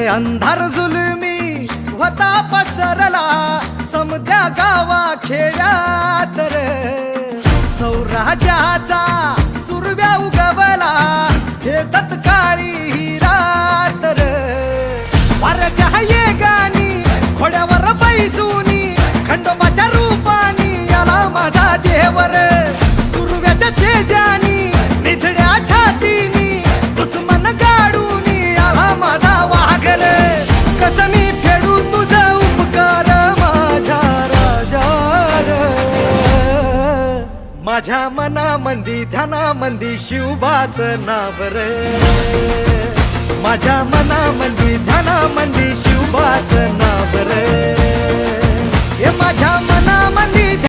अंधार जुलमी होता पसरला समद्या गावा खेड्यात रे, सौराजाचा सुरव्या उगवला हे तत्काळी ही रात रे. वाऱ्याच्या येगानी घोड्यावर बैसूनी खंडोबाच्या रूपानी आला माझा देवर, सुरव्याच्या तेजानी निधड्या छातीनी दुश्मन गाडूनी आला माझा वाघर. कस मी फेडू तुझा उपकार माझ्या राजा, माझ्या मनामंदी ध्यानामंदी शिवबाचं नाव रे, माझ्या मनामंदी ध्यानामंदी शिवबाचं नाव रे, हे माझ्या मनामंदी